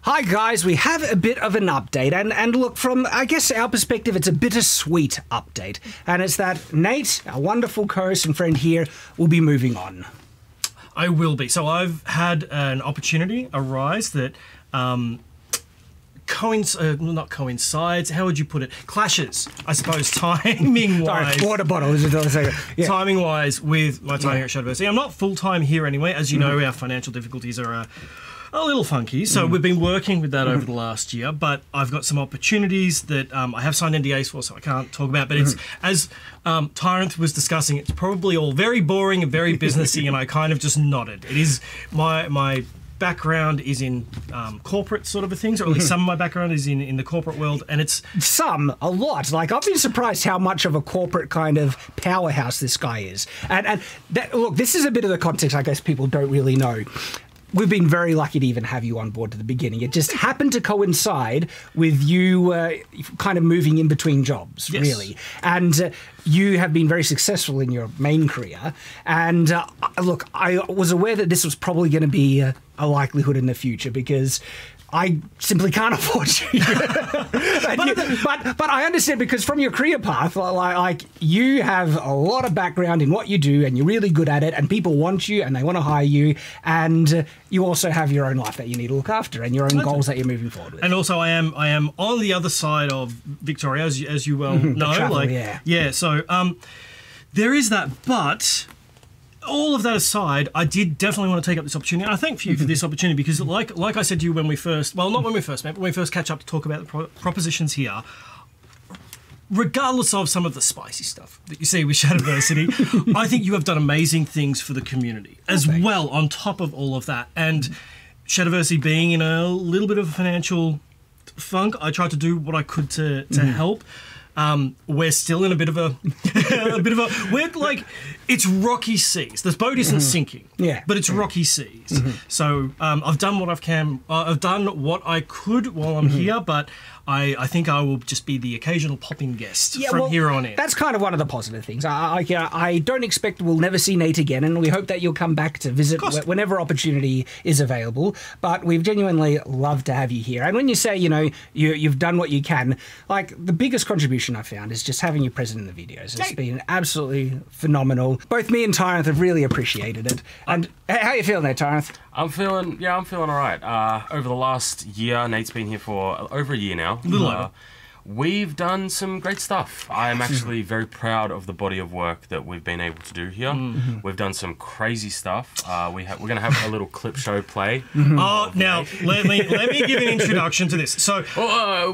Hi guys, we have a bit of an update, and look, from, I guess, our perspective, it's a bittersweet update. And it's that Nate, our wonderful co-host and friend here, will be moving on. I will be. So I've had an opportunity arise that not coincides, how would you put it? Clashes, I suppose, timing-wise. Sorry, water bottle. Yeah. Timing-wise with my time here at Shadowversity. I'm not full-time here anyway. As you know, our financial difficulties are a little funky, so we've been working with that over the last year, but I've got some opportunities that I have signed NDAs for, so I can't talk about, but it's, as Tyrant was discussing, it's probably all very boring and very businessy, and I kind of just nodded. It is, my background is in corporate sort of things, or at least some of my background is in the corporate world, and it's... a lot. Like, I've been surprised how much of a corporate kind of powerhouse this guy is. And that, look, this is a bit of the context I guess people don't really know. We've been very lucky to even have you on board to the beginning. It just happened to coincide with you kind of moving in between jobs, really. And you have been very successful in your main career. And look, I was aware that this was probably going to be a likelihood in the future because I simply can't afford you. but I understand, because from your career path, like you have a lot of background in what you do and you're really good at it, and people want you and they want to hire you, and you also have your own life that you need to look after and your own goals that you're moving forward with. And also I am on the other side of Victoria, as you well know. Travel, so there is that, but all of that aside, I did definitely want to take up this opportunity. And I thank you for this opportunity because, like I said to you when we first, well, not when we first met, but when we first catch up to talk about the propositions here, regardless of some of the spicy stuff that you see with Shadowversity, I think you have done amazing things for the community as well on top of all of that. And Shadowversity being in a little bit of a financial funk, I tried to do what I could to help. We're still in a bit of a, we're like, it's rocky seas. The boat isn't sinking, but it's rocky seas. So I've done what I've done what I could while I'm here, but I think I will just be the occasional popping guest from here on in. That's kind of one of the positive things. I don't expect we'll never see Nate again, and we hope that you'll come back to visit whenever opportunity is available. But we've genuinely loved to have you here. And when you say, you know, you've done what you can, like the biggest contribution I found is just having you present in the videos. It's been absolutely phenomenal. Both me and Tyrant have really appreciated it. And how are you feeling there, Tyrant? I'm feeling all right. Over the last year, Nate's been here for over a year now. A little over. We've done some great stuff. I am actually very proud of the body of work that we've been able to do here. We've done some crazy stuff. We're going to have a little clip show play. Oh, now let me give an introduction to this. So,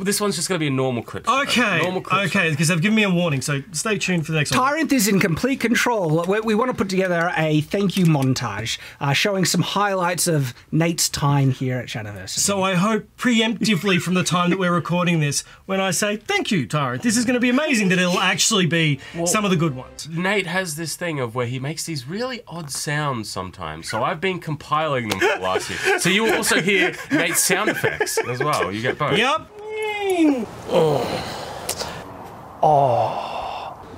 this one's just going to be a normal clip show. Okay, because they've given me a warning. So stay tuned for the next one. Tyrant is in complete control. We want to put together a thank you montage showing some highlights of Nate's time here at Shadowversity. So I hope preemptively from the time that we're recording this, when I say thank you, Tyrant, this is going to be amazing, that it'll actually be some of the good ones. Nate has this thing of where he makes these really odd sounds sometimes, so I've been compiling them for the last year. So you will also hear Nate's sound effects as well. You get both. Yep.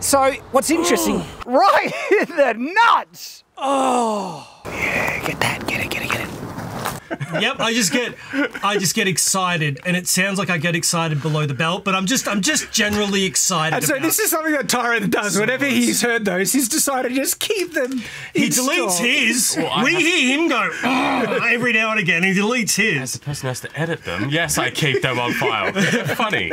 So what's interesting, right in the nuts. Yeah, get that, get it. Yep, I just get excited, and it sounds like I get excited below the belt, but I'm just generally excited. And so this is something that Tyrant does. Whenever he's heard those, he's decided to just keep them. He deletes his. We hear him go every now and again. He deletes his. As the person who has to edit them, yes, I keep them on file. Funny,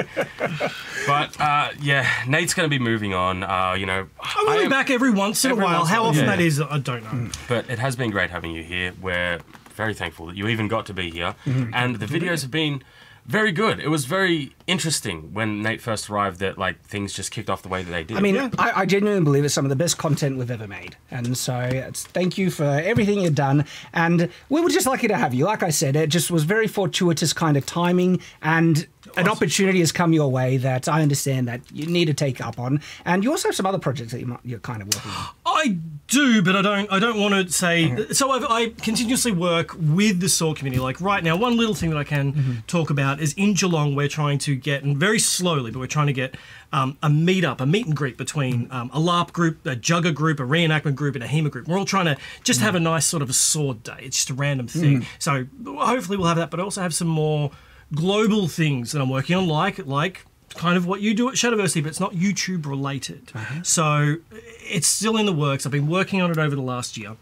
but yeah, Nate's going to be moving on. You know, I'll be back every once in a while. How often that is, I don't know. But it has been great having you here. We're very thankful that you even got to be here, and the videos have been very good. It was very interesting when Nate first arrived that like things just kicked off the way that they did. I mean, I genuinely believe it's some of the best content we've ever made, and so thank you for everything you've done, and we were just lucky to have you. Like I said, it just was very fortuitous kind of timing, and an opportunity has come your way that I understand that you need to take up on, and you also have some other projects that you're kind of working on. I do, but I don't want to say. So I continuously work with the SWORD community. Like right now, one little thing that I can talk about is in Geelong, we're trying to get, and very slowly, but we're trying to get a meet and greet between a LARP group, a Jugger group, a reenactment group, and a HEMA group. We're all trying to just have a nice sort of a sword day. It's just a random thing. So hopefully we'll have that, but I also have some more global things that I'm working on, like kind of what you do at Shadowversity, but it's not YouTube related. So it's still in the works. I've been working on it over the last year.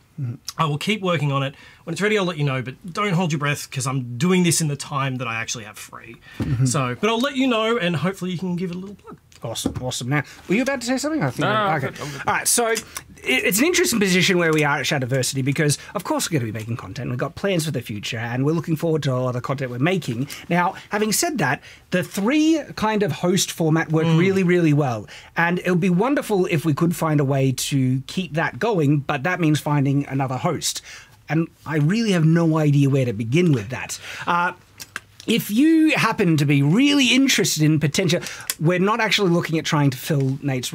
I will keep working on it. When it's ready, I'll let you know, but don't hold your breath because I'm doing this in the time that I actually have free. So, but I'll let you know, and hopefully you can give it a little plug. Awesome. Now, were you about to say something? I think No, okay. I'm good. All right, so it's an interesting position where we are at Shadowversity because, of course, we're going to be making content. We've got plans for the future, and we're looking forward to all the content we're making. Now, having said that, the 3 kind of host format worked really, really well, and it would be wonderful if we could find a way to keep that going, but that means finding another host. And I really have no idea where to begin with that. If you happen to be really interested in potential, we're not actually looking at trying to fill Nate's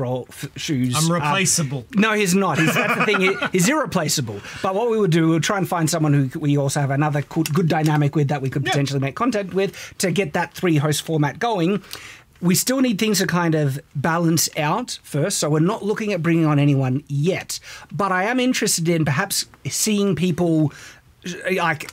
shoes. I'm replaceable. No, he's not. That's the thing. He's irreplaceable. But what we would do, we'll try and find someone who we also have another good dynamic with that we could potentially make content with to get that 3-host format going. We still need things to kind of balance out first, so we're not looking at bringing on anyone yet. But I am interested in perhaps seeing people like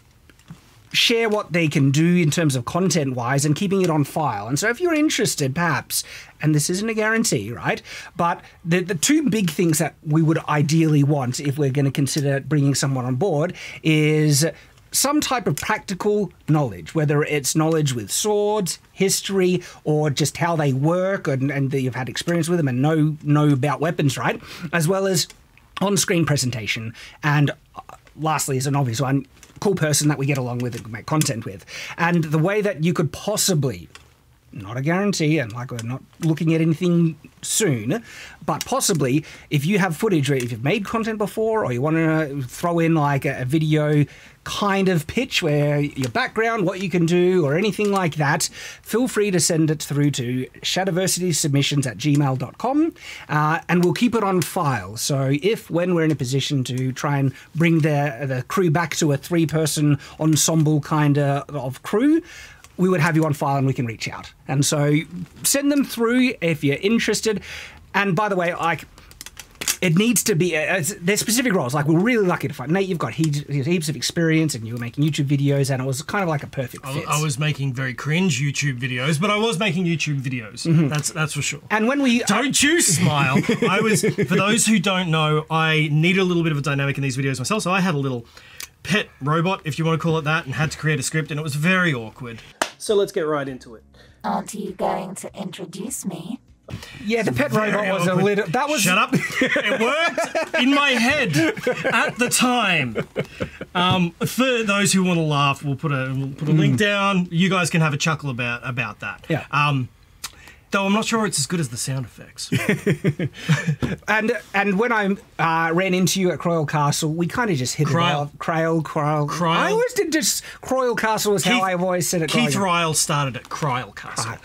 share what they can do in terms of content-wise and keeping it on file. And so if you're interested, perhaps, and this isn't a guarantee, right? But the 2 big things that we would ideally want if we're going to consider bringing someone on board is some type of practical knowledge, whether it's knowledge with swords, history, or just how they work and that you've had experience with them and know about weapons, right? As well as on-screen presentation. And lastly, is an obvious one, cool person that we get along with and make content with. And the way that you could possibly, not a guarantee, and like we're not looking at anything soon, but possibly if you have footage where if you've made content before or you want to throw in like a video kind of pitch where your background, what you can do or anything like that, feel free to send it through to shadowversitysubmissions@gmail.com and we'll keep it on file. So when we're in a position to try and bring the crew back to a 3-person ensemble kind of crew, we would have you on file and we can reach out. And so send them through if you're interested. And by the way, it needs to be, there's specific roles. Like, we're really lucky to find Nate. You've got heaps of experience and you were making YouTube videos and it was kind of like a perfect fit. I was making very cringe YouTube videos, but I was making YouTube videos. That's for sure. And when we... Don't you smile. For those who don't know, I needed a little bit of a dynamic in these videos myself, so I had a little pet robot, if you want to call it that, and had to create a script, and it was very awkward. So let's get right into it. Aren't you going to introduce me? Yeah, the pet robot was awkward. A little... That was... Shut up. It worked in my head at the time. For those who want to laugh, we'll put a link down. You guys can have a chuckle about that. Yeah. Though I'm not sure it's as good as the sound effects. and when I ran into you at Croyle Castle, we kind of just hit it off. Croyle. I always did just Croyle Castle was how I've always said it. Keith Ryle started at Croyle Castle.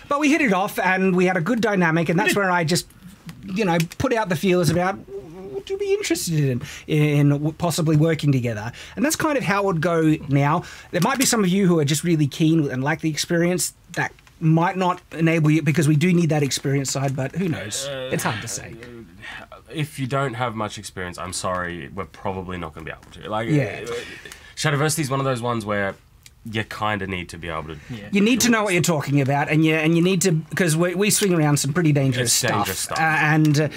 But we hit it off and we had a good dynamic, and that's where I just, put out the feelers about what to be interested in possibly working together. And that's kind of how it would go now. There might be some of you who are just really keen and like the experience that might not enable you, because we do need that experience side, but who knows? It's hard to say. If you don't have much experience, I'm sorry, we're probably not going to be able to. Shadowversity is one of those ones where you kind of need to be able to... Yeah. You need to know what you're talking about, and you need to, because we swing around some pretty dangerous stuff. And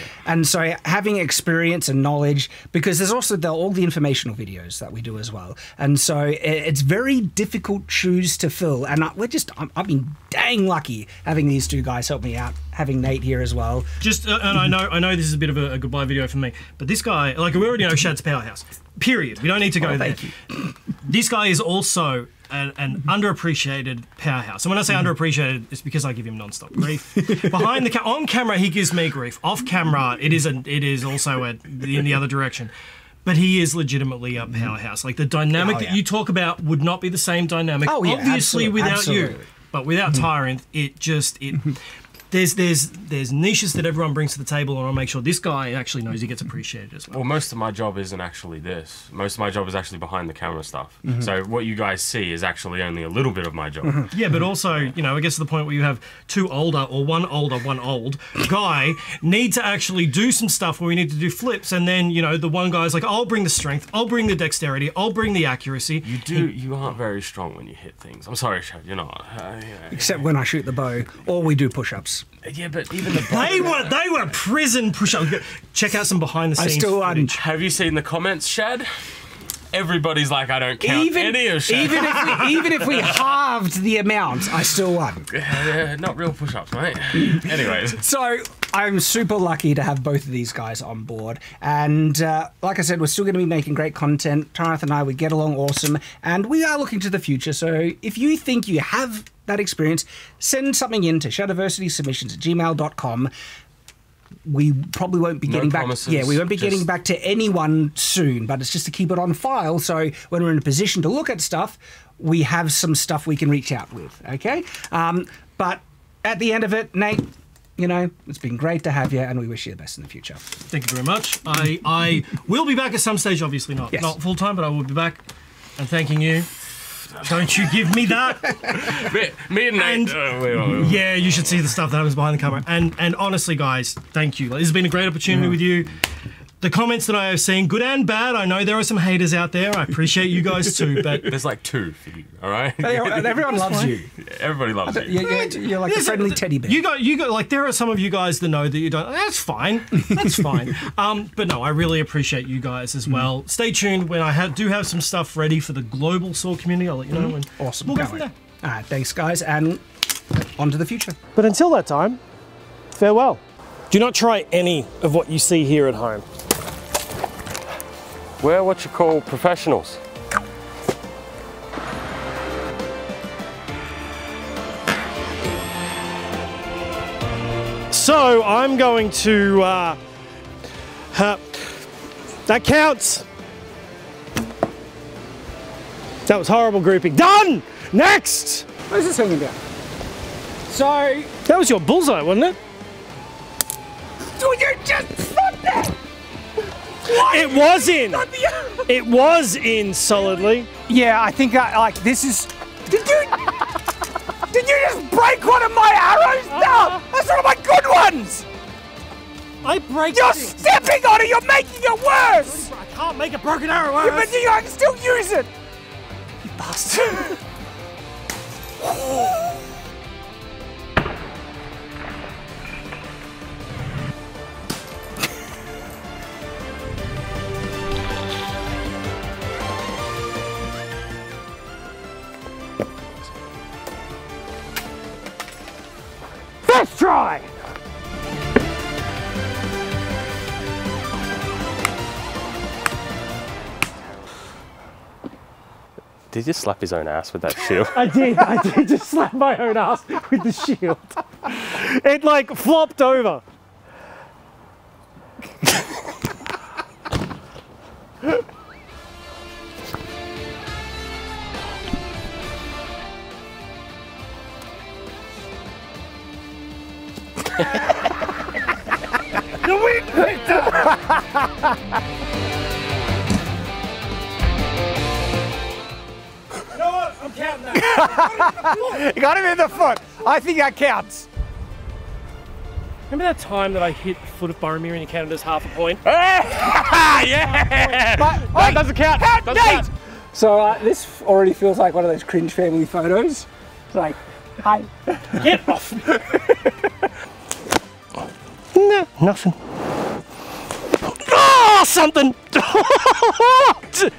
so having experience and knowledge, because there's also all the informational videos that we do as well. And so it's very difficult shoes to fill. And I've been dang lucky having these 2 guys help me out, having Nate here as well. And I know this is a bit of a goodbye video for me, but this guy, we already know Shad's powerhouse. Period. We don't need to go there. Thank you. This guy is also an underappreciated powerhouse. And when I say underappreciated, it's because I give him non-stop grief. On camera, he gives me grief. Off camera, it is also in the other direction. But he is legitimately a powerhouse. Like, the dynamic that you talk about would not be the same dynamic, obviously, without you. But without Tyrant, there's niches that everyone brings to the table, and I'll make sure this guy actually knows he gets appreciated as well. Well, most of my job isn't actually this. Most of my job is actually behind the camera stuff. So what you guys see is actually only a little bit of my job. Yeah, but also, you know, it gets to the point where you have two older, or one older, one old guy need to actually do some stuff where we need to do flips, and then, you know, the one guy's like, I'll bring the strength, I'll bring the dexterity, I'll bring the accuracy. You aren't very strong when you hit things. I'm sorry, Chad, you're not. Except when I shoot the bow, or we do push-ups. Yeah, but even the They were prison push-ups. Check out some behind the scenes. I still footage. Have you seen the comments, Shad? Everybody's like, I don't count any of Shad. Even if we halved the amount, I still won. Not real push-ups, mate. Anyways. So I'm super lucky to have both of these guys on board. And like I said, we're still going to be making great content. Tarath and I, we get along awesome. And we are looking to the future. So if you think you have that experience, send something in to shadowversitysubmissions@gmail.com. We probably won't be getting back. Yeah, we won't be getting back to anyone soon, but it's just to keep it on file. So when we're in a position to look at stuff, we have some stuff we can reach out with. Okay, but at the end of it, Nate, you know, it's been great to have you, and we wish you the best in the future. Thank you very much. I will be back at some stage. Obviously not full time, but I will be back. And thanking you. Don't you give me that. me and Nate. Yeah, you should see the stuff that happens behind the camera. And honestly, guys, thank you. This has been a great opportunity with you. The comments that I have seen, good and bad, I know there are some haters out there. I appreciate you guys too, but there's like two for you, all right? Everyone loves you. Everybody loves you. You're like a friendly teddy bear. You got like there are some of you guys that know that you don't. That's fine. That's fine. But no, I really appreciate you guys as well. Stay tuned when I do have some stuff ready for the global Saw community. I'll let you know when. Awesome. We'll go from there. All right, thanks, guys, and on to the future. But until that time, farewell. Do not try any of what you see here at home. We're what you call professionals. So I'm going to, that counts. That was horrible grouping. Done! Next! What is this hanging down? So... That was your bullseye, wasn't it? Dude, you just fucked that! It was in. It was in solidly. Yeah, I think this is. Did you just break one of my arrows? No, that's one of my good ones. I break. You're stepping on it. You're making it worse. I can't make a broken arrow worse. Yeah, but I can still use it. You bastard. Let's try! Did you slap his own ass with that shield? I did just slap my own ass with the shield. It like flopped over. The wind picked up! You know what? I'm counting that. You got him in the foot. I think that counts. Remember that time that I hit the foot of Boromir and you counted as half a point? Yeah! That doesn't count. Doesn't count. So this already feels like one of those cringe family photos. It's like, hi. Get off. No, nothing. Oh, something!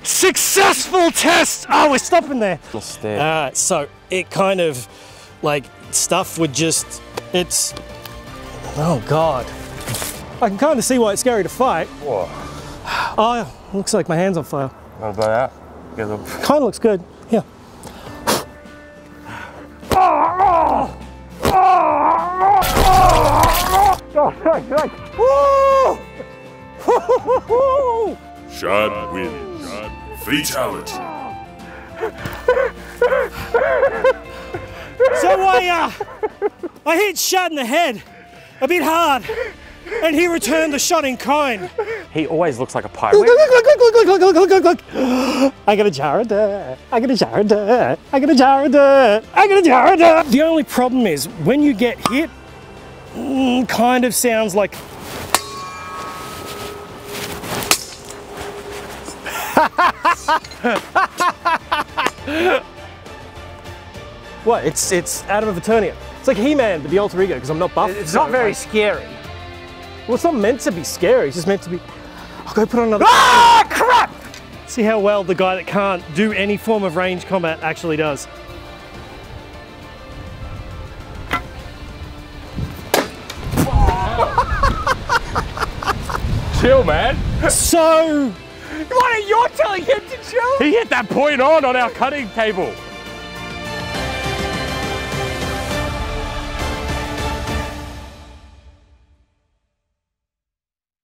Successful test! Oh, we're stopping there. Alright, so it kind of, like, stuff would just, it's, oh God. I can kind of see why it's scary to fight. Whoa. Oh, looks like my hand's on fire. What about that? Kind of looks good, yeah. Shad wins. Fatality. So I hit Shad in the head a bit hard, and he returned the shot in kind. He always looks like a pirate. I got a jar of dirt. I got a jar of dirt. I got a jar of dirt. I got a jar of dirt. The only problem is when you get hit, kind of sounds like. What? It's Adam of Eternia. It's like He-Man, but the alter ego, because I'm not buff. It's not very scary. Well, it's not meant to be scary. It's just meant to be. I'll go put on another. Ah, crap! See how well the guy that can't do any form of range combat actually does. Chill, man. What So. are you telling him to chill? He hit that point on our cutting table.